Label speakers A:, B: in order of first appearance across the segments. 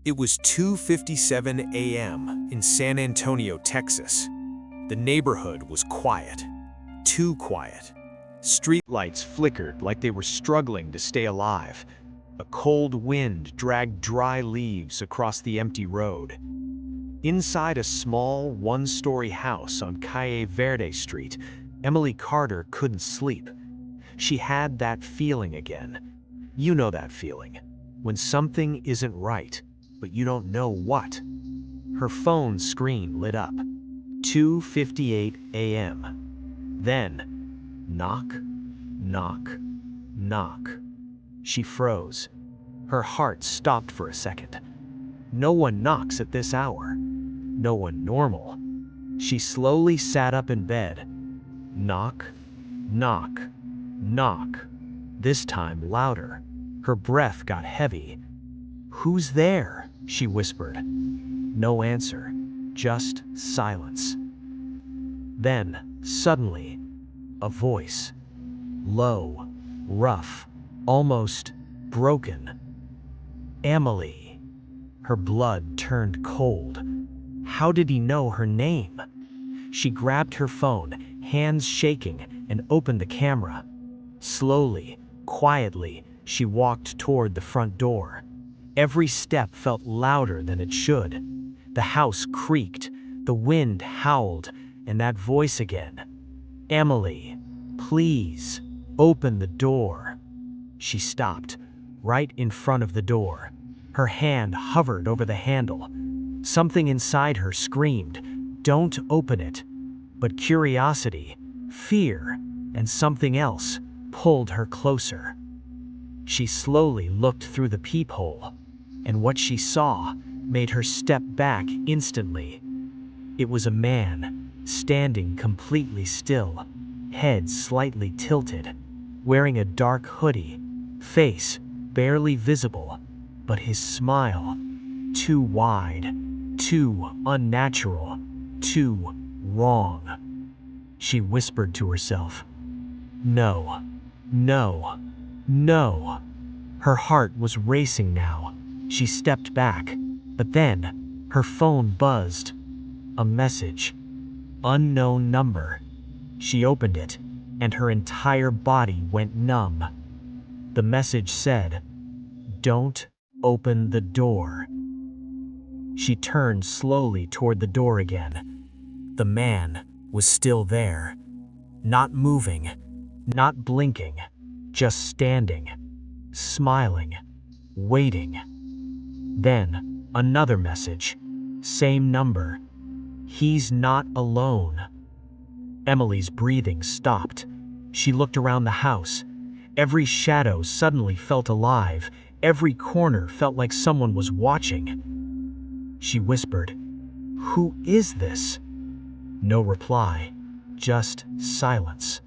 A: It was 2:57 a.m. in San Antonio, Texas. The neighborhood was quiet. Too quiet. Street lights flickered like they were struggling to stay alive. A cold wind dragged dry leaves across the empty road. Inside a small, one-story house on Calle Verde Street, Emily Carter couldn't sleep. She had that feeling again. You know that feeling, when something isn't right, but you don't know what. Her phone screen lit up. 2:58 a.m. Then, knock, knock, knock. She froze. Her heart stopped for a second. No one knocks at this hour. No one normal. She slowly sat up in bed. Knock, knock, knock. This time louder. Her breath got heavy. "Who's there?" she whispered. No answer, just silence. Then, suddenly, a voice. Low, rough, almost broken. "Emily." Her blood turned cold. How did he know her name? She grabbed her phone, hands shaking, and opened the camera. Slowly, quietly, she walked toward the front door. Every step felt louder than it should. The house creaked, the wind howled, and that voice again. "Emily, please, open the door." She stopped, right in front of the door. Her hand hovered over the handle. Something inside her screamed, "Don't open it." But curiosity, fear, and something else pulled her closer. She slowly looked through the peephole, and what she saw made her step back instantly. It was a man, standing completely still, head slightly tilted, wearing a dark hoodie, face barely visible, but his smile, too wide, too unnatural, too wrong. She whispered to herself, "No, no, no." Her heart was racing now. She stepped back, but then her phone buzzed. A message. Unknown number. She opened it, and her entire body went numb. The message said, "Don't open the door." She turned slowly toward the door again. The man was still there. Not moving, not blinking, just standing, smiling, waiting. Then, another message. Same number. "He's not alone." Emily's breathing stopped. She looked around the house. Every shadow suddenly felt alive. Every corner felt like someone was watching. She whispered, "Who is this?" No reply, just silence.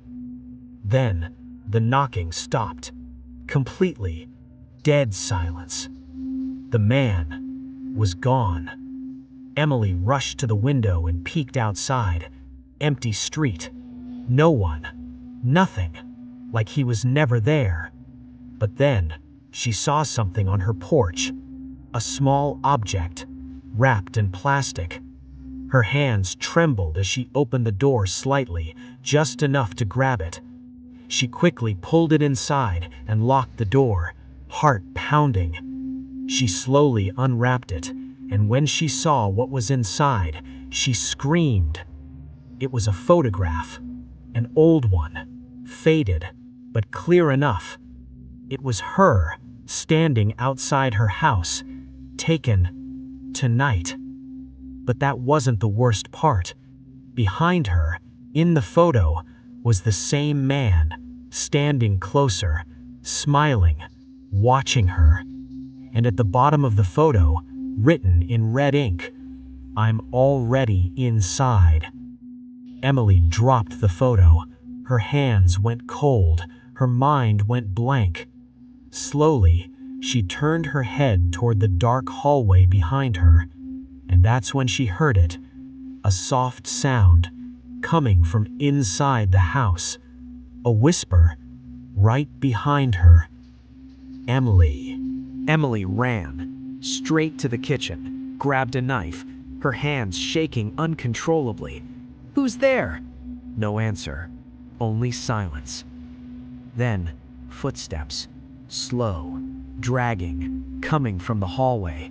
A: Then, the knocking stopped. Completely, dead silence. The man was gone. Emily rushed to the window and peeked outside. Empty street. No one. Nothing. Like he was never there. But then, she saw something on her porch. A small object, wrapped in plastic. Her hands trembled as she opened the door slightly, just enough to grab it. She quickly pulled it inside and locked the door, heart pounding. She slowly unwrapped it, and when she saw what was inside, she screamed. It was a photograph, an old one, faded, but clear enough. It was her, standing outside her house, taken tonight. But that wasn't the worst part. Behind her, in the photo, was the same man, standing closer, smiling, watching her. And at the bottom of the photo, written in red ink, "I'm already inside." Emily dropped the photo. Her hands went cold. Her mind went blank. Slowly, she turned her head toward the dark hallway behind her. And that's when she heard it. A soft sound, coming from inside the house. A whisper, right behind her. "Emily." Emily ran.
B: straight to the kitchen, grabbed a knife, her hands shaking uncontrollably. "Who's there?" No answer, only silence. Then, footsteps, slow, dragging, coming from the hallway.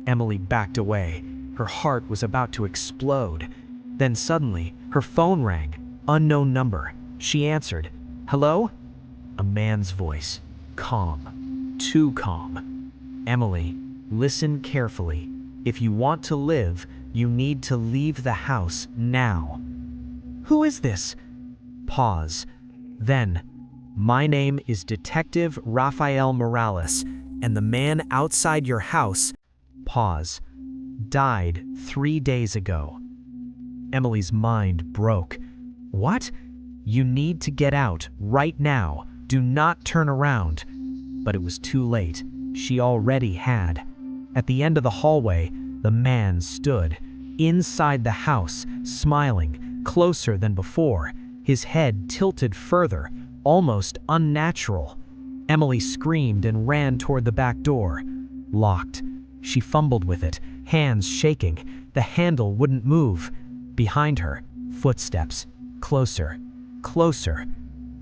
B: Emily backed away. Her heart was about to explode. Then suddenly, her phone rang. Unknown number. She answered. "Hello?" A man's voice. Calm. Too calm. "Emily, listen carefully. If you want to live, you need to leave the house now." "Who is this?" Pause. Then, "My name is Detective Rafael Morales, and the man outside your house," pause, "died 3 days ago." Emily's mind broke. "What?" "You need to get out right now. Do not turn around." But it was too late. She already had. At the end of the hallway, the man stood. Inside the house, smiling, closer than before, his head tilted further, almost unnatural. Emily screamed and ran toward the back door. Locked. She fumbled with it, hands shaking. The handle wouldn't move. Behind her, footsteps. Closer. Closer.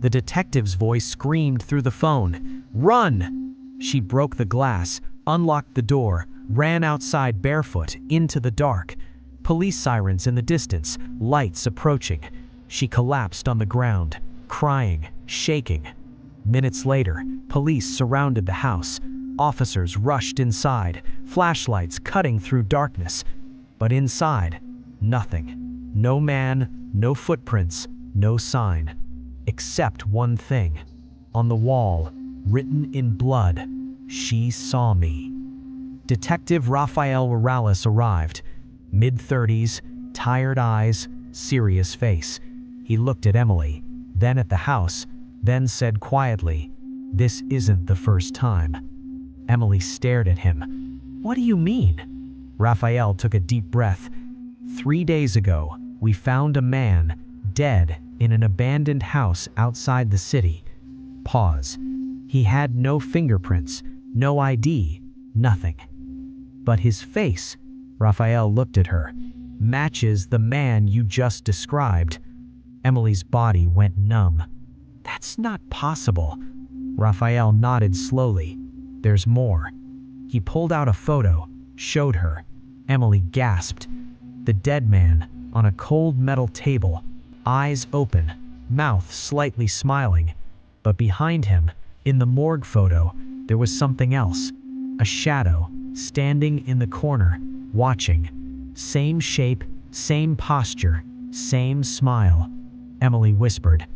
B: The detective's voice screamed through the phone. "Run!" She broke the glass, unlocked the door, ran outside barefoot into the dark. Police sirens in the distance, lights approaching. She collapsed on the ground, crying, shaking. Minutes later, police surrounded the house. Officers rushed inside, flashlights cutting through darkness. But inside, nothing. No man, no footprints, no sign. Except one thing. On the wall, written in blood, "She saw me." Detective Rafael Morales arrived. Mid-30s, tired eyes, serious face. He looked at Emily, then at the house, then said quietly, "This isn't the first time." Emily stared at him. "What do you mean?" Rafael took a deep breath. 3 days ago, we found a man, dead, in an abandoned house outside the city." Pause. "He had no fingerprints, no ID, nothing. But his face," Rafael looked at her, "matches the man you just described." Emily's body went numb. "That's not possible." Rafael nodded slowly. "There's more." He pulled out a photo, showed her. Emily gasped. The dead man, on a cold metal table, eyes open, mouth slightly smiling. But behind him, in the morgue photo, there was something else. A shadow, standing in the corner, watching. Same shape, same posture, same smile. Emily whispered,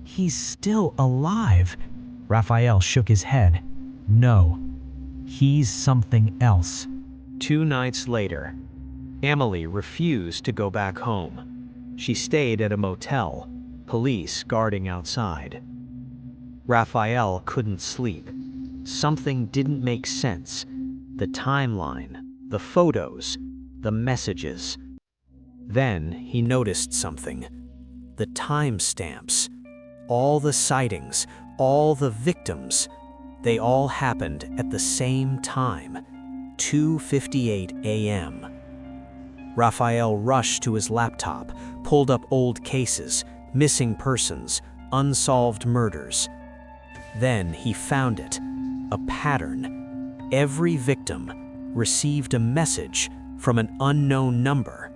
B: "He's still alive." Rafael shook his head. "No, he's something else." 2 nights later, Emily refused to go back home. She stayed at a motel, police guarding outside. Rafael couldn't sleep. Something didn't make sense. The timeline, the photos, the messages. Then he noticed something. The timestamps. All the sightings, all the victims. They all happened at the same time, 2:58 a.m. Rafael rushed to his laptop, pulled up old cases, missing persons, unsolved murders. Then he found it, a pattern. Every victim received a message from an unknown number.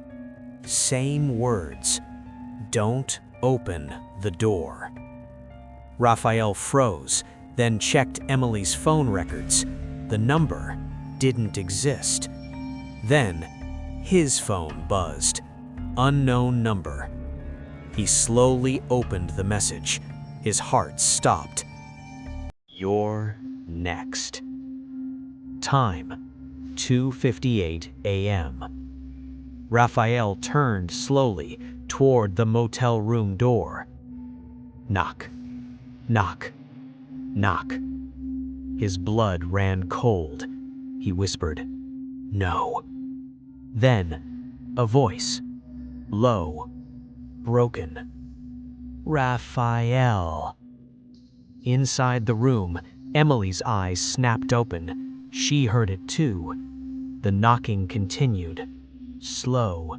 B: Same words, "Don't open the door." Rafael froze, then checked Emily's phone records. The number didn't exist. Then, his phone buzzed. Unknown number. He slowly opened the message. His heart stopped. "You're next." Time, 2:58 a.m. Rafael turned slowly toward the motel room door. Knock, knock, knock. His blood ran cold. He whispered, "No." Then, a voice, low, broken. "Rafael." Inside the room, Emily's eyes snapped open. She heard it too. The knocking continued. Slow,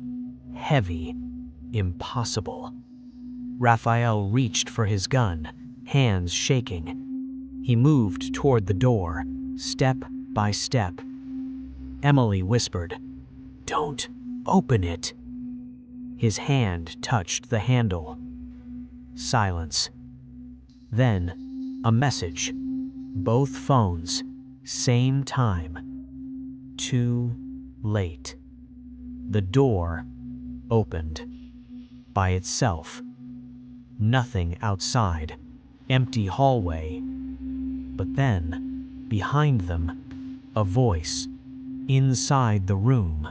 B: heavy, impossible. Raphael reached for his gun, hands shaking. He moved toward the door, step by step. Emily whispered, "Don't open it." His hand touched the handle. Silence. Then, a message. Both phones, same time. Too late. The door opened by itself. Nothing outside. Empty hallway. But then, behind them, a voice. Inside the room.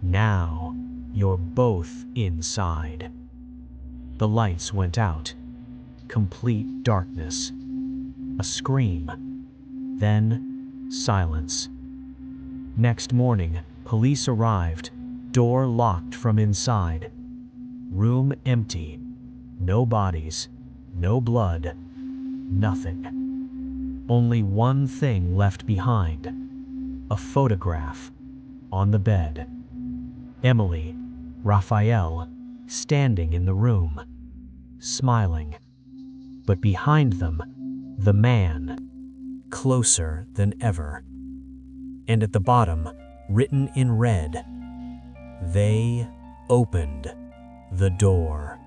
B: "Now, you're both inside." The lights went out. Complete darkness. A scream. Then, silence. Next morning, police arrived, door locked from inside. Room empty. No bodies, no blood, nothing. Only one thing left behind. A photograph on the bed. Emily, Raphael, standing in the room, smiling. But behind them, the man, closer than ever. And at the bottom, written in red, "They opened the door."